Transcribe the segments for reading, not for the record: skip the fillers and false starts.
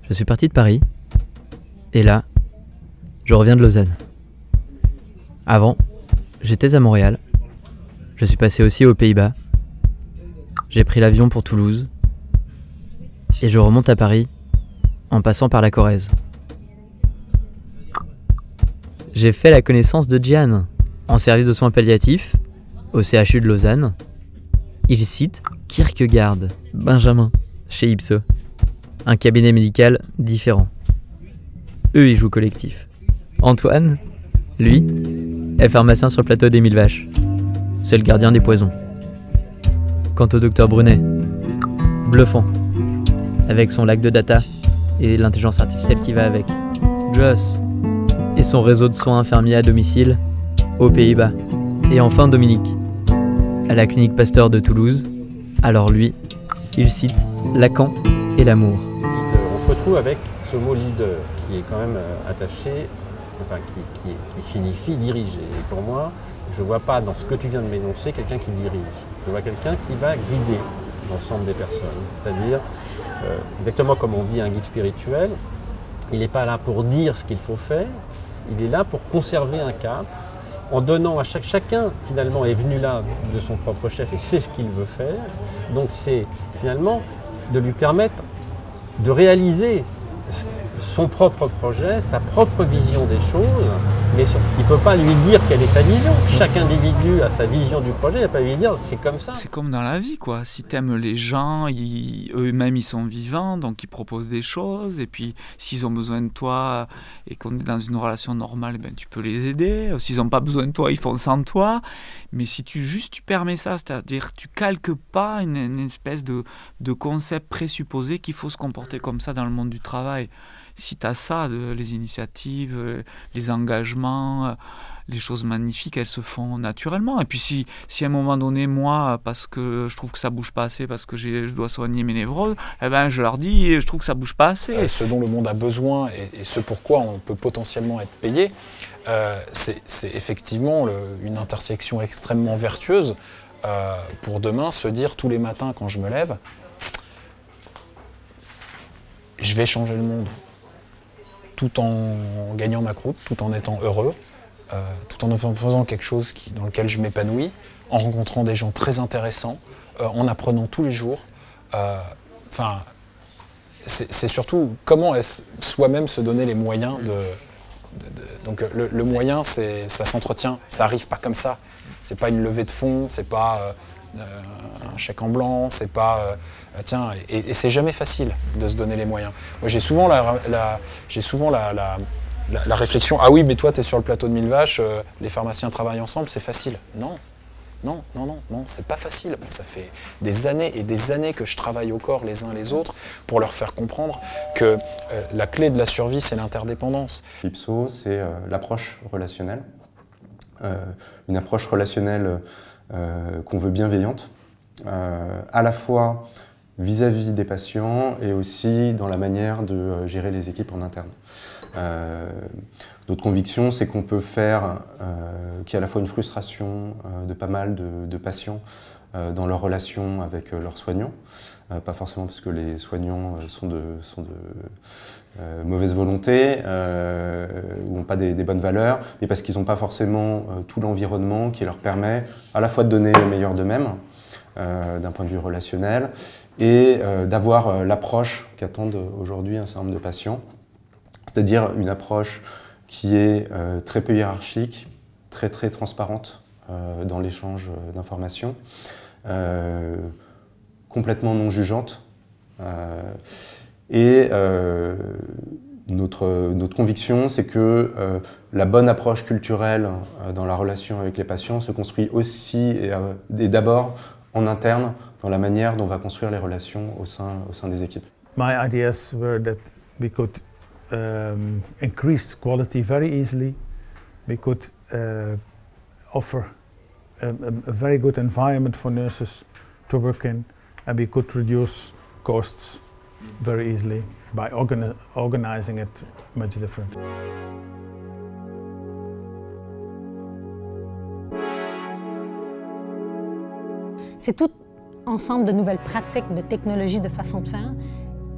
Je suis parti de Paris, et là, je reviens de Lausanne. Avant, j'étais à Montréal. Je suis passé aussi aux Pays-Bas. J'ai pris l'avion pour Toulouse, et je remonte à Paris en passant par la Corrèze. J'ai fait la connaissance de Gian, en service de soins palliatifs, au CHU de Lausanne. Il cite Kierkegaard, Benjamin, chez Ipso. Un cabinet médical différent. Eux, ils jouent collectif. Antoine, lui, est pharmacien sur le plateau des 1000 vaches. C'est le gardien des poisons. Quant au docteur Brunet, bluffant, avec son lac de data et l'intelligence artificielle qui va avec. Joss et son réseau de soins infirmiers à domicile aux Pays-Bas. Et enfin Dominique, à la clinique Pasteur de Toulouse. Alors lui, il cite Lacan et l'amour. On se retrouve avec ce mot leader qui est quand même attaché, enfin qui signifie diriger. Et pour moi, je ne vois pas dans ce que tu viens de m'énoncer quelqu'un qui dirige. Je vois quelqu'un qui va guider l'ensemble des personnes. C'est-à-dire, exactement comme on dit un guide spirituel, il n'est pas là pour dire ce qu'il faut faire, il est là pour conserver un cap, en donnant à chacun finalement est venu là de son propre chef et sait ce qu'il veut faire. Donc c'est finalement de lui permettre de réaliser son propre projet, sa propre vision des choses, mais il ne peut pas lui dire quelle est sa vision. Chaque individu a sa vision du projet, il ne va pas lui dire c'est comme ça. C'est comme dans la vie, quoi. Si tu aimes les gens, eux-mêmes ils sont vivants, donc ils proposent des choses, et puis s'ils ont besoin de toi et qu'on est dans une relation normale, ben, tu peux les aider. S'ils n'ont pas besoin de toi, ils font sans toi. Mais si tu permets ça, c'est-à-dire tu calques pas une espèce de concept présupposé qu'il faut se comporter comme ça dans le monde du travail. Si tu as ça, les initiatives, les engagements, les choses magnifiques, elles se font naturellement. Et puis si à un moment donné, moi, parce que je trouve que ça bouge pas assez, parce que je dois soigner mes névroses, eh ben, je leur dis, je trouve que ça bouge pas assez. Ce dont le monde a besoin et ce pourquoi on peut potentiellement être payé, c'est effectivement une intersection extrêmement vertueuse pour demain se dire tous les matins quand je me lève, je vais changer le monde. Tout en gagnant ma croûte, tout en étant heureux, tout en faisant quelque chose dans lequel je m'épanouis, en rencontrant des gens très intéressants, en apprenant tous les jours. C'est surtout comment est-ce soi-même se donner les moyens donc le moyen, ça s'entretient, ça n'arrive pas comme ça. C'est pas une levée de fonds, c'est pas un chèque en blanc, c'est pas tiens, et c'est jamais facile de se donner les moyens. Moi j'ai souvent la réflexion, ah oui mais toi tu es sur le plateau de 1000 vaches, les pharmaciens travaillent ensemble, c'est facile. Non, c'est pas facile. Ça fait des années et des années que je travaille au corps les uns les autres pour leur faire comprendre que la clé de la survie c'est l'interdépendance. Ipso, c'est l'approche relationnelle, une approche relationnelle qu'on veut bienveillante, à la fois vis-à-vis des patients et aussi dans la manière de gérer les équipes en interne. Notre conviction, c'est qu'on peut faire qu'il y a à la fois une frustration de pas mal de patients dans leur relation avec leurs soignants, pas forcément parce que les soignants sont de mauvaise volonté ou n'ont pas des bonnes valeurs, mais parce qu'ils n'ont pas forcément tout l'environnement qui leur permet à la fois de donner le meilleur d'eux-mêmes d'un point de vue relationnel et d'avoir l'approche qu'attendent aujourd'hui un certain nombre de patients, c'est-à-dire une approche qui est très peu hiérarchique, très transparente dans l'échange d'informations, complètement non jugeante. Notre conviction, c'est que la bonne approche culturelle dans la relation avec les patients se construit aussi et d'abord en interne dans la manière dont on va construire les relations au sein des équipes. My ideas were that we could increase quality very easily. We could offer a very good environment for nurses to work in, and we could reduce costs very easily by organizing it much different. C'est tout ensemble de nouvelles pratiques, de technologies, de façons de faire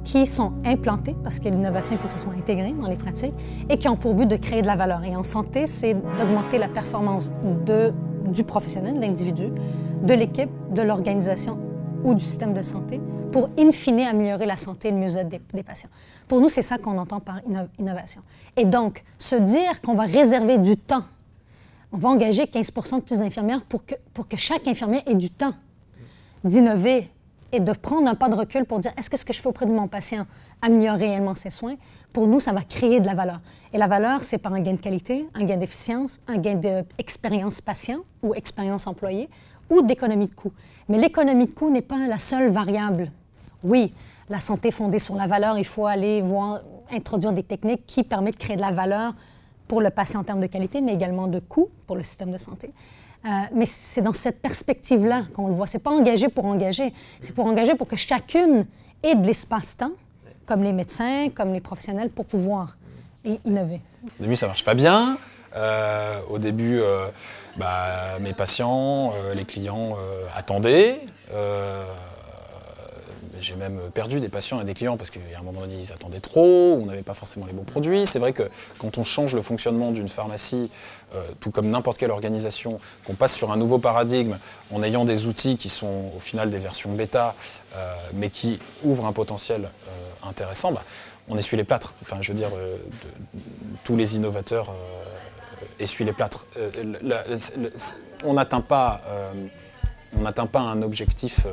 qui sont implantées, parce que l'innovation, il faut que ça soit intégré dans les pratiques, et qui ont pour but de créer de la valeur. Et en santé, c'est d'augmenter la performance du professionnel, de l'individu, de l'équipe, de l'organisation ou du système de santé, pour in fine améliorer la santé et le mieux-être des patients. Pour nous, c'est ça qu'on entend par innovation. Et donc, se dire qu'on va réserver du temps, on va engager 15% de plus d'infirmières pour que chaque infirmière ait du temps d'innover et de prendre un pas de recul pour dire est-ce que ce que je fais auprès de mon patient améliore réellement ses soins, pour nous, ça va créer de la valeur. Et la valeur, c'est par un gain de qualité, un gain d'efficience, un gain d'expérience patient ou expérience employée ou d'économie de coût. Mais l'économie de coût n'est pas la seule variable. Oui, la santé fondée sur la valeur, il faut aller introduire des techniques qui permettent de créer de la valeur pour le patient en termes de qualité, mais également de coût pour le système de santé. Mais c'est dans cette perspective-là qu'on le voit. C'est pas engagé pour engager, c'est pour engager pour que chacune ait de l'espace-temps, comme les médecins, comme les professionnels, pour pouvoir innover. Au début, ça marche pas bien. Au début, mes patients, les clients attendaient. J'ai même perdu des patients et des clients parce qu'à un moment donné, ils attendaient trop, on n'avait pas forcément les bons produits. C'est vrai que quand on change le fonctionnement d'une pharmacie, tout comme n'importe quelle organisation, qu'on passe sur un nouveau paradigme en ayant des outils qui sont au final des versions bêta, mais qui ouvrent un potentiel intéressant, on essuie les plâtres. Enfin, je veux dire, tous les innovateurs essuient les plâtres. On n'atteint pas un objectif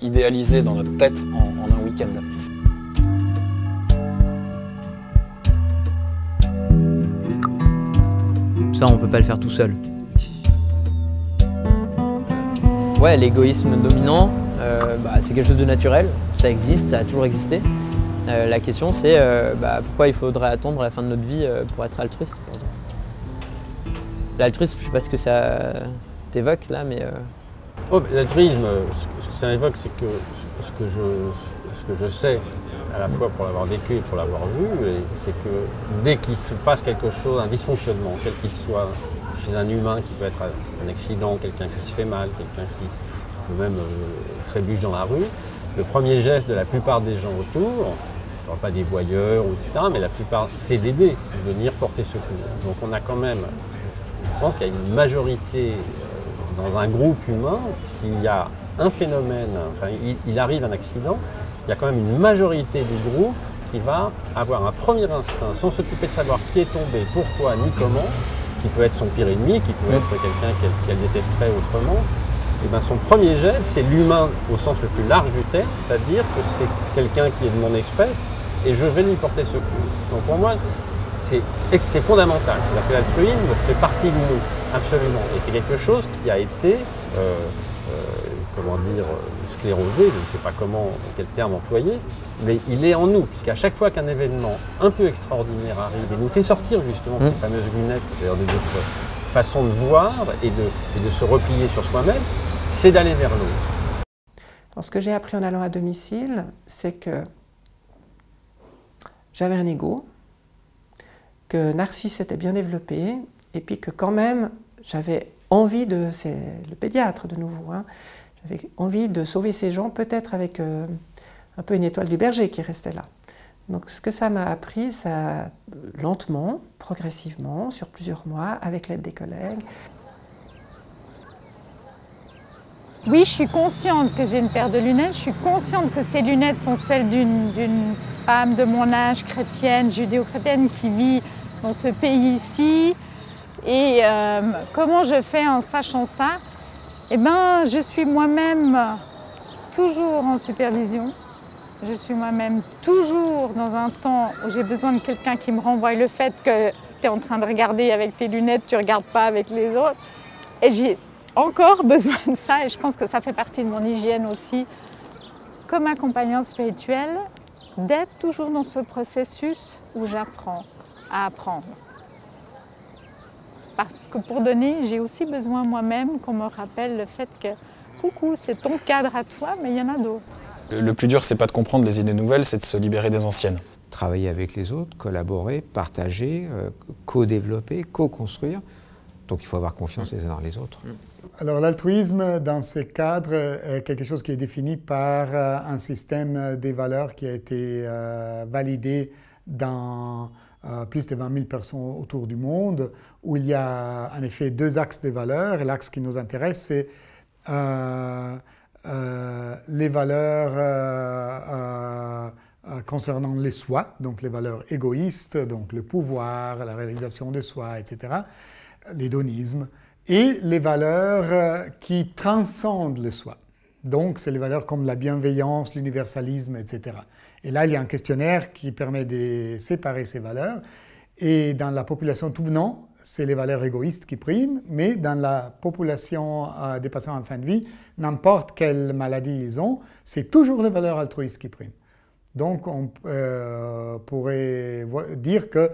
idéalisé dans notre tête en un week-end. Ça, on peut pas le faire tout seul. Ouais, l'égoïsme dominant, c'est quelque chose de naturel. Ça existe, ça a toujours existé. La question, c'est pourquoi il faudrait attendre la fin de notre vie pour être altruiste, par exemple. L'altruisme, je sais pas ce que ça t'évoque là, mais... L'altruisme, ce que ça évoque, c'est que ce que je sais, à la fois pour l'avoir vécu et pour l'avoir vu, c'est que dès qu'il se passe quelque chose, un dysfonctionnement, quel qu'il soit, chez un humain, qui peut être un accident, quelqu'un qui se fait mal, quelqu'un qui peut même trébuche dans la rue, le premier geste de la plupart des gens autour, je ne parle pas des voyeurs, etc., mais la plupart, c'est d'aider, c'est de venir porter secours. Donc on a quand même, je pense qu'il y a une majorité dans un groupe humain, s'il y a un phénomène, il arrive un accident, il y a quand même une majorité du groupe qui va avoir un premier instinct, sans s'occuper de savoir qui est tombé, pourquoi, ni comment, qui peut être son pire ennemi, qui peut être quelqu'un qu'elle détesterait autrement. Et son premier geste, c'est l'humain au sens le plus large du terme, c'est-à-dire que c'est quelqu'un qui est de mon espèce et je vais lui porter secours. Donc pour moi, c'est fondamental. L'altruisme fait partie de nous, absolument. Et c'est quelque chose qui a été, sclérosé, je ne sais pas quel terme employer, mais il est en nous, puisqu'à chaque fois qu'un événement un peu extraordinaire arrive et nous fait sortir justement de ces fameuses lunettes, c'est-à-dire de notre façon de voir et de se replier sur soi-même, c'est d'aller vers l'autre. Alors, ce que j'ai appris en allant à domicile, c'est que j'avais un ego, que Narcisse était bien développé, et puis que quand même, j'avais envie c'est le pédiatre de nouveau, j'avais envie de sauver ces gens, peut-être avec un peu une étoile du berger qui restait là. Donc ce que ça m'a appris, ça lentement, progressivement, sur plusieurs mois, avec l'aide des collègues. Oui, je suis consciente que j'ai une paire de lunettes, je suis consciente que ces lunettes sont celles d'une femme de mon âge, chrétienne, judéo-chrétienne, qui vit dans ce pays-ci. Et comment je fais en sachant ça? Eh bien, je suis moi-même toujours en supervision. Je suis moi-même toujours dans un temps où j'ai besoin de quelqu'un qui me renvoie le fait que tu es en train de regarder avec tes lunettes, tu ne regardes pas avec les autres. Et j'ai encore besoin de ça et je pense que ça fait partie de mon hygiène aussi, comme accompagnante spirituelle, d'être toujours dans ce processus où j'apprends à apprendre. Parce que pour donner, j'ai aussi besoin moi-même qu'on me rappelle le fait que coucou, c'est ton cadre à toi, mais il y en a d'autres. Le plus dur, c'est pas de comprendre les idées nouvelles, c'est de se libérer des anciennes. Travailler avec les autres, collaborer, partager, co-développer, co-construire. Donc il faut avoir confiance les uns dans les autres. Alors l'altruisme, dans ces cadres, est quelque chose qui est défini par un système des valeurs qui a été validé dans plus de 20 000 personnes autour du monde, où il y a en effet 2 axes de valeurs. L'axe qui nous intéresse, c'est les valeurs concernant les soi, donc les valeurs égoïstes, donc le pouvoir, la réalisation de soi, etc., l'hédonisme, et les valeurs qui transcendent le soi. Donc, c'est les valeurs comme la bienveillance, l'universalisme, etc. Et là, il y a un questionnaire qui permet de séparer ces valeurs. Et dans la population tout venant, c'est les valeurs égoïstes qui priment, mais dans la population des patients en fin de vie, n'importe quelle maladie ils ont, c'est toujours les valeurs altruistes qui priment. Donc, on pourrait dire que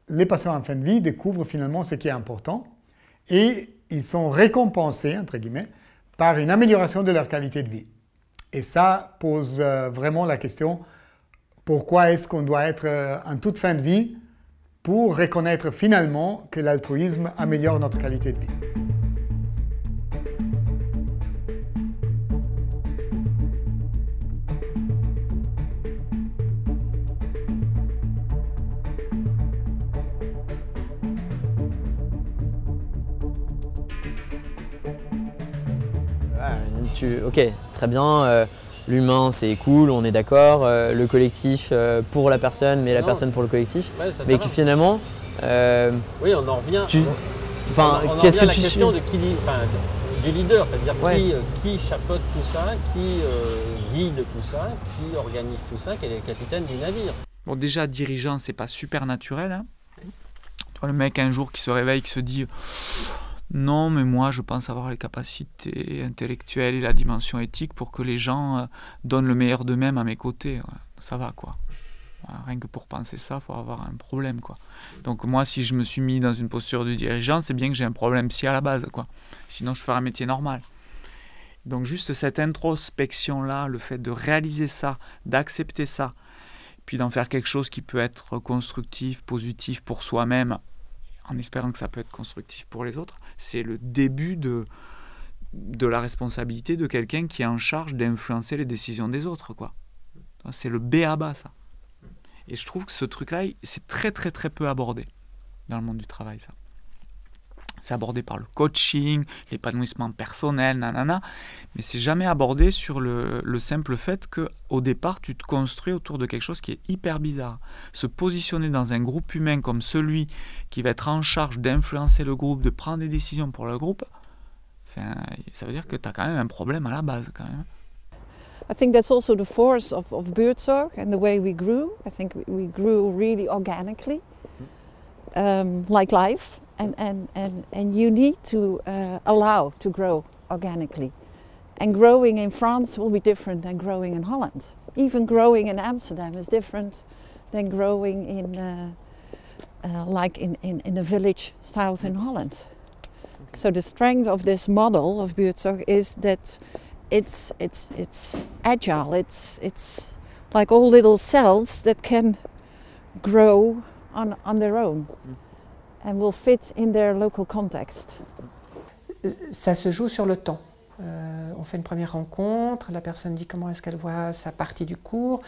les patients en fin de vie découvrent finalement ce qui est important et ils sont récompensés, entre guillemets, par une amélioration de leur qualité de vie. Et ça pose vraiment la question, pourquoi est-ce qu'on doit être en toute fin de vie pour reconnaître finalement que l'altruisme améliore notre qualité de vie. Ok, très bien, l'humain c'est cool, on est d'accord, le collectif pour la personne, mais la personne pour le collectif, ouais, mais qui finalement... oui, on en revient. Enfin, on en qu'est-ce que revient à la tu question de du leader, c'est-à-dire ouais. qui chapeaute tout ça, qui guide tout ça, qui organise tout ça, quel est le capitaine du navire. Bon, déjà, dirigeant, c'est pas super naturel. Hein. Tu vois, le mec un jour qui se réveille, qui se dit non, mais moi je pense avoir les capacités intellectuelles et la dimension éthique pour que les gens donnent le meilleur d'eux-mêmes à mes côtés. Ouais, ça va quoi. Rien que pour penser ça, il faut avoir un problème quoi. Donc moi, si je me suis mis dans une posture de dirigeant, c'est bien que j'ai un problème psy à la base quoi. Sinon, je ferais un métier normal. Donc juste cette introspection-là, le fait de réaliser ça, d'accepter ça, puis d'en faire quelque chose qui peut être constructif, positif pour soi-même, en espérant que ça peut être constructif pour les autres, c'est le début de la responsabilité de quelqu'un qui est en charge d'influencer les décisions des autres, quoi. C'est le B à bas, ça. Et je trouve que ce truc-là, c'est très très très peu abordé dans le monde du travail, ça. C'est abordé par le coaching, l'épanouissement personnel, nanana, mais c'est jamais abordé sur le simple fait qu'au départ, tu te construis autour de quelque chose qui est hyper bizarre. Se positionner dans un groupe humain comme celui qui va être en charge d'influencer le groupe, de prendre des décisions pour le groupe, ça veut dire que tu as quand même un problème à la base. Quand même. I think that's also the force of Buurtzorg and the way we grew. I think we grew really organically, like life. And you need to allow to grow organically. And growing in France will be different than growing in Holland. Even growing in Amsterdam is different than growing in a village south in Holland. So the strength of this model of Buurtzorg is that it's agile. It's like all little cells that can grow on their own. And will fit in their local context. Ça se joue sur le temps. On fait une première rencontre, la personne dit comment est-ce qu'elle voit sa partie du cours.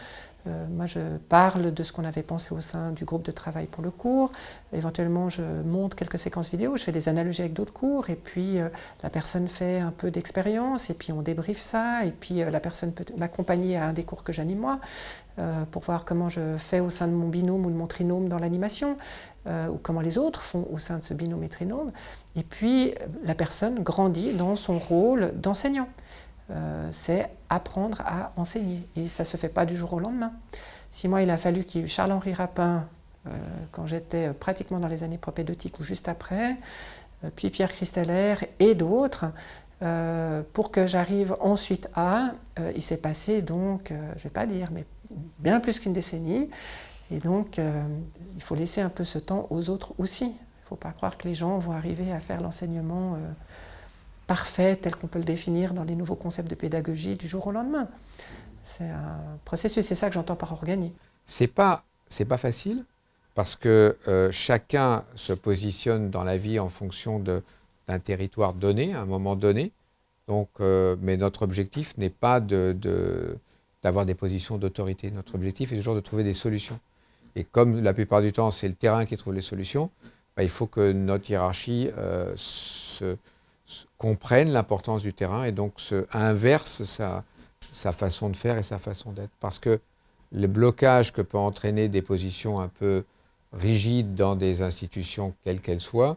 Moi, je parle de ce qu'on avait pensé au sein du groupe de travail pour le cours. Éventuellement, je monte quelques séquences vidéo, je fais des analogies avec d'autres cours, et puis la personne fait un peu d'expérience, et puis on débriefe ça, et puis la personne peut m'accompagner à un des cours que j'anime moi, pour voir comment je fais au sein de mon binôme ou de mon trinôme dans l'animation, ou comment les autres font au sein de ce binôme et trinôme. Et puis, la personne grandit dans son rôle d'enseignant. C'est apprendre à enseigner. Et ça ne se fait pas du jour au lendemain. Si moi, il a fallu qu'il y ait eu Charles-Henri Rapin, quand j'étais pratiquement dans les années propédeutiques ou juste après, puis Pierre Christeller et d'autres, pour que j'arrive ensuite à, il s'est passé donc, je ne vais pas dire, mais bien plus qu'une décennie. Et donc, il faut laisser un peu ce temps aux autres aussi. Il ne faut pas croire que les gens vont arriver à faire l'enseignement parfait tel qu'on peut le définir dans les nouveaux concepts de pédagogie du jour au lendemain. C'est un processus, c'est ça que j'entends par organique. C'est pas facile parce que chacun se positionne dans la vie en fonction d'un d'un territoire donné, à un moment donné. Donc, mais notre objectif n'est pas d'avoir des positions d'autorité. Notre objectif est toujours de trouver des solutions. Et comme la plupart du temps, c'est le terrain qui trouve les solutions, il faut que notre hiérarchie comprenne l'importance du terrain et donc inverse sa façon de faire et sa façon d'être. Parce que le blocage que peut entraîner des positions un peu rigides dans des institutions quelles qu'elles soient,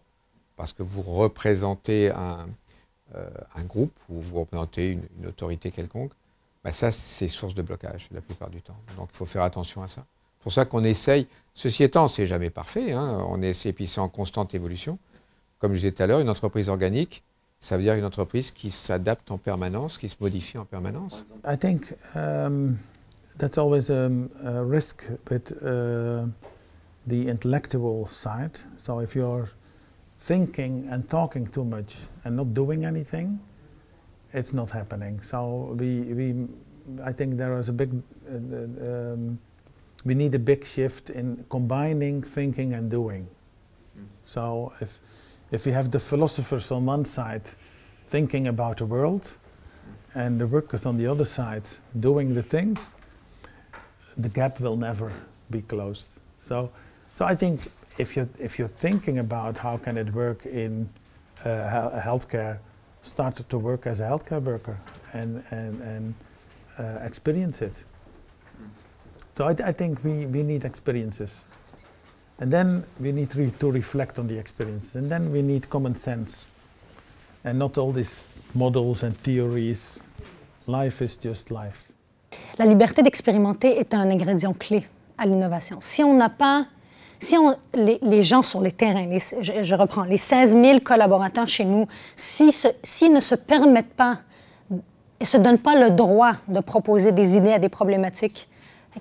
parce que vous représentez un groupe ou vous représentez une autorité quelconque, ça c'est source de blocage la plupart du temps. Donc il faut faire attention à ça. C'est pour ça qu'on essaye, ceci étant, c'est jamais parfait, hein, on essaie, puis c'est en constante évolution. Comme je disais tout à l'heure, une entreprise organique, ça veut dire une entreprise qui s'adapte en permanence, qui se modifie en permanence. I think that's always a risk with the intellectual side. So if you're thinking and talking too much and not doing anything, it's not happening. So I think there is a big, we need a big shift in combining thinking and doing. So if you have the philosophers on one side thinking about the world and the workers on the other side doing the things, the gap will never be closed. So I think if you're thinking about how can it work in healthcare, start to work as a healthcare worker and experience it. So I think we need experiences. And then we need to reflect on the experience. And then we need common sense. And not all these models and theories. Life is just life. La liberté d'expérimenter est un ingrédient clé à l'innovation. Si on n'a pas, les gens sur les terrains, je reprends, les 16 000 collaborateurs chez nous, s'ils ne se permettent pas et ne se donnent pas le droit de proposer des idées à des problématiques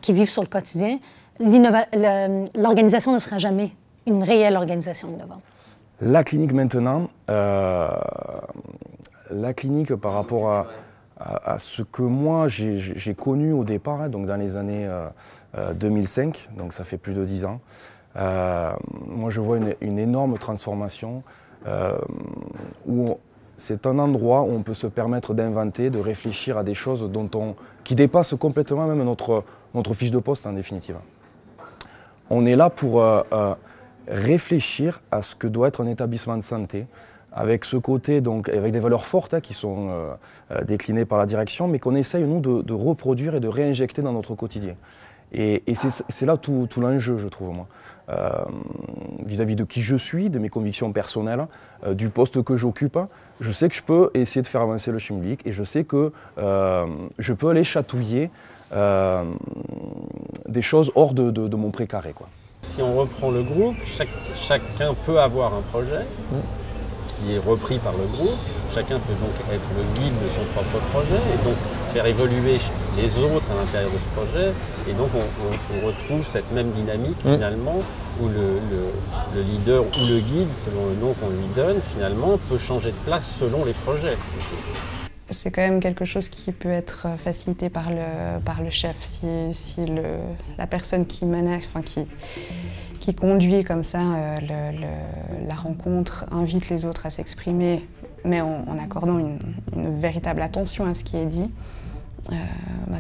qui vivent sur le quotidien, l'organisation ne sera jamais une réelle organisation innovante. La clinique maintenant, la clinique par rapport à ce que moi j'ai connu au départ, hein, donc dans les années 2005, donc ça fait plus de 10 ans, moi je vois une énorme transformation où c'est un endroit où on peut se permettre d'inventer, de réfléchir à des choses qui dépassent complètement même notre fiche de poste en définitive. On est là pour réfléchir à ce que doit être un établissement de santé, avec ce côté, donc, avec des valeurs fortes qui sont déclinées par la direction, mais qu'on essaye, nous, de reproduire et de réinjecter dans notre quotidien. Et c'est là tout l'enjeu, je trouve, moi. Vis-à-vis de qui je suis, de mes convictions personnelles, du poste que j'occupe, je sais que je peux essayer de faire avancer le Schimmelblick et je sais que je peux aller chatouiller des choses hors de mon précaré, quoi. Si on reprend le groupe, chacun peut avoir un projet qui est repris par le groupe. Chacun peut donc être le guide de son propre projet et donc faire évoluer les autres à l'intérieur de ce projet. Et donc on retrouve cette même dynamique finalement où le leader ou le guide, selon le nom qu'on lui donne, finalement peut changer de place selon les projets. C'est quand même quelque chose qui peut être facilité par le chef. Si la personne qui manage, enfin qui conduit comme ça la rencontre, invite les autres à s'exprimer, mais en accordant une véritable attention à ce qui est dit,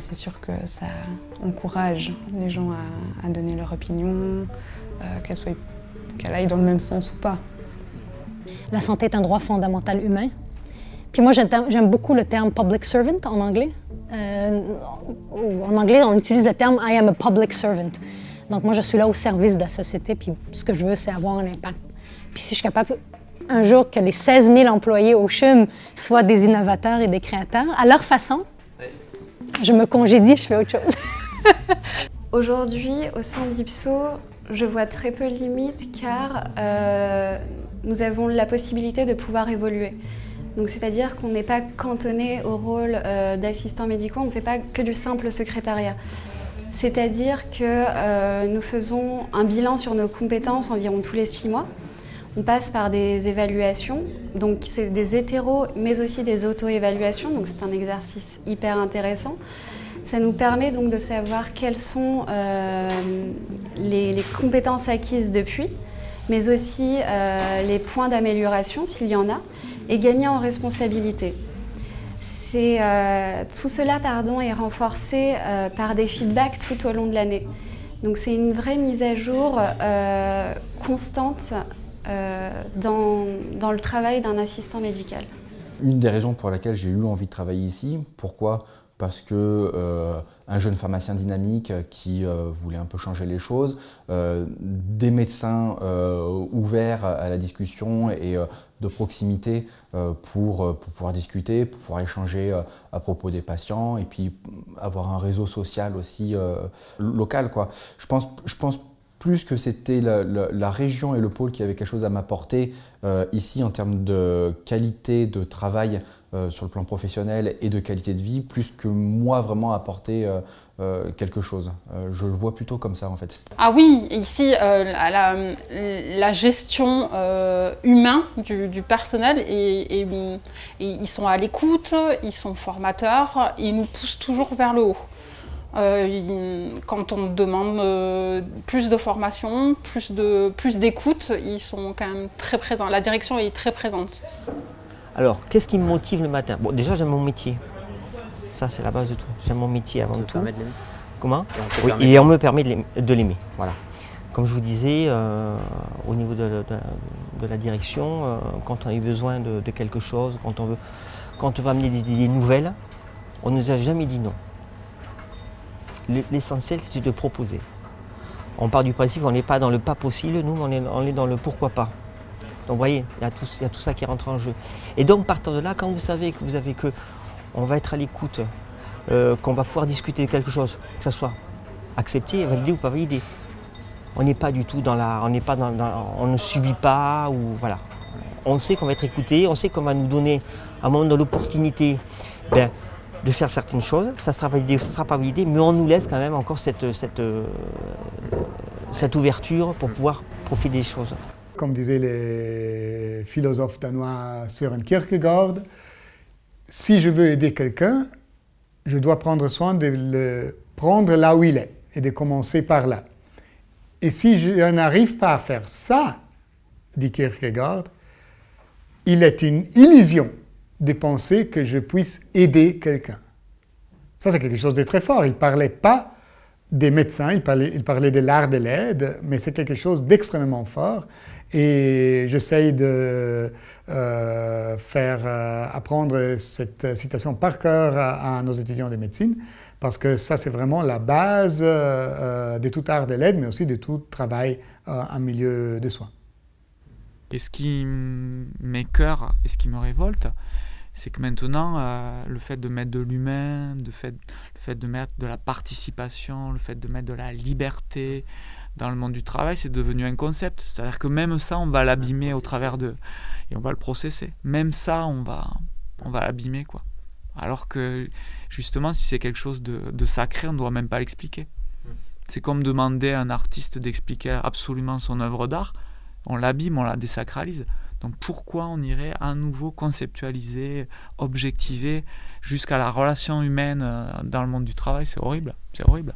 c'est sûr que ça encourage les gens à donner leur opinion, qu'elle aille dans le même sens ou pas. La santé est un droit fondamental humain. Puis moi, j'aime beaucoup le terme « public servant » en anglais. En anglais, on utilise le terme « I am a public servant ». Donc moi, je suis là au service de la société, puis ce que je veux, c'est avoir un impact. Puis si je suis capable, un jour, que les 16 000 employés au CHUM soient des innovateurs et des créateurs, à leur façon, je me congédie, je fais autre chose. Aujourd'hui, au sein d'Ipso, je vois très peu de limites, car nous avons la possibilité de pouvoir évoluer. Donc c'est-à-dire qu'on n'est pas cantonné au rôle d'assistants médicaux, on ne fait pas que du simple secrétariat. C'est-à-dire que nous faisons un bilan sur nos compétences environ tous les 6 mois. On passe par des évaluations, donc c'est des hétéros mais aussi des auto-évaluations, donc c'est un exercice hyper intéressant. Ça nous permet donc de savoir quelles sont les compétences acquises depuis mais aussi les points d'amélioration, s'il y en a, et gagner en responsabilité. Tout cela est renforcé par des feedbacks tout au long de l'année. Donc c'est une vraie mise à jour constante dans le travail d'un assistant médical. Une des raisons pour laquelle j'ai eu envie de travailler ici, pourquoi ? Parce que un jeune pharmacien dynamique qui voulait un peu changer les choses, des médecins ouverts à la discussion et de proximité pour pouvoir discuter, pour pouvoir échanger à propos des patients et puis avoir un réseau social aussi local, quoi. Je pense plus que c'était la région et le pôle qui avaient quelque chose à m'apporter ici en termes de qualité de travail sur le plan professionnel et de qualité de vie, plus que moi vraiment apporter quelque chose. Je le vois plutôt comme ça en fait. Ah oui, ici la gestion humaine du personnel, et ils sont à l'écoute, ils sont formateurs, ils nous poussent toujours vers le haut. Quand on demande plus de formation, plus d'écoute, ils sont quand même très présents. La direction est très présente. Alors, qu'est-ce qui me motive le matin? Bon, déjà, j'aime mon métier. Ça, c'est la base de tout. J'aime mon métier avant tout. Comment? Et on me permet de l'aimer. Voilà. Comme je vous disais, au niveau de la direction, quand on a eu besoin de quelque chose, quand on va amener des nouvelles, on ne nous a jamais dit non. L'essentiel, c'est de proposer. On part du principe qu'on n'est pas dans le pas possible, nous, on est dans le pourquoi pas. Donc vous voyez, il y a tout ça qui rentre en jeu. Et donc, partant de là, quand vous savez qu'on va être à l'écoute, qu'on va pouvoir discuter de quelque chose, que ça soit accepté, validé ou pas validé, on n'est pas du tout on ne subit pas, ou voilà. On sait qu'on va être écouté, on sait qu'on va nous donner à un moment de l'opportunité de faire certaines choses, ça sera validé ou ça ne sera pas validé, mais on nous laisse quand même encore cette ouverture pour pouvoir profiter des choses. Comme disaient les philosophes danois Søren Kierkegaard, si je veux aider quelqu'un, je dois prendre soin de le prendre là où il est et de commencer par là. Et si je n'arrive pas à faire ça, dit Kierkegaard, il est une illusion de penser que je puisse aider quelqu'un. Ça, c'est quelque chose de très fort. Il ne parlait pas des médecins, il parlait de l'art de l'aide, mais c'est quelque chose d'extrêmement fort. Et j'essaye de faire apprendre cette citation par cœur à nos étudiants de médecine, parce que ça, c'est vraiment la base de tout art de l'aide, mais aussi de tout travail en milieu de soins. Et ce qui m'écoeure et ce qui me révolte, c'est que maintenant, le fait de mettre de l'humain, le fait de mettre de la participation, le fait de mettre de la liberté dans le monde du travail, c'est devenu un concept. C'est-à-dire que même ça, on va l'abîmer au travers de... Et on va le processer. Même ça, on va l'abîmer, quoi. Alors que, justement, si c'est quelque chose de sacré, on ne doit même pas l'expliquer. C'est comme demander à un artiste d'expliquer absolument son œuvre d'art. On l'abîme, on la désacralise. Donc pourquoi on irait à nouveau conceptualiser, objectiver jusqu'à la relation humaine dans le monde du travail? C'est horrible, c'est horrible.